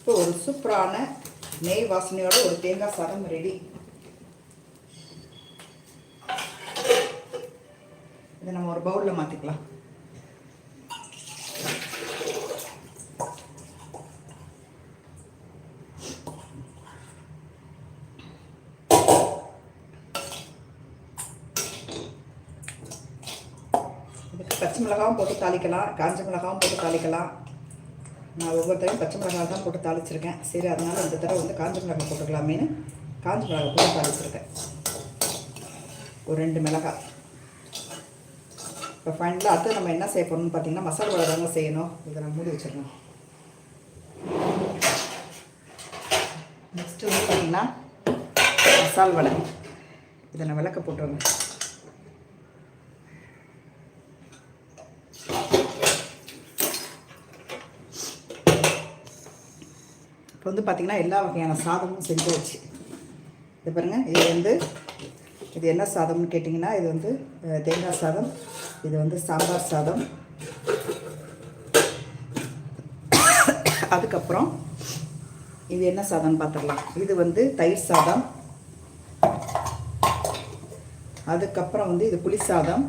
இப்போ ஒரு சூப்பரான நெய் வாசனையோட ஒரு தேங்காய் சாதம் ரெடி. இதை நம்ம ஒரு பவுலில் மாற்றிக்கலாம். இதுக்கு பச்சை மிளகாவும் போட்டு தாளிக்கலாம், காஞ்ச மிளகாவும் போட்டு தாளிக்கலாம். நான் ஒவ்வொருத்தரையும் பச்சை மிளகாய் தான் போட்டு தாளிச்சிருக்கேன். சரி, அதனால் இந்த தடவை வந்து காஞ்ச மிளகாய் போட்டுக்கலாமேனு காஞ்ச மிளகாய் போட்டு தாளிச்சிருக்கேன். ஒரு 2 மிளகாய். இப்போ ஃபைனலாக அடுத்து நம்ம என்ன செய்ய போகணும்னு பார்த்தீங்கன்னா மசாலா வடை தாங்க செய்யணும். இதை நான் மூடி வச்சிடணும். நெக்ஸ்ட்டு வந்து பார்த்தீங்கன்னா மசால் வடை. இதை நான் விளக்க போட்டுருவேன். இப்போ வந்து பார்த்திங்கன்னா எல்லா வகையான சாதமும் செஞ்சு வச்சு இது பாருங்கள். இது என்ன சாதம்னு கேட்டிங்கன்னா இது வந்து தேங்காய் சாதம், இது வந்து சாம்பார் சாதம். அதுக்கப்புறம் இது என்ன சாதம்னு பார்த்துடலாம். இது வந்து தயிர் சாதம். அதுக்கப்புறம் வந்து இது புளி சாதம்.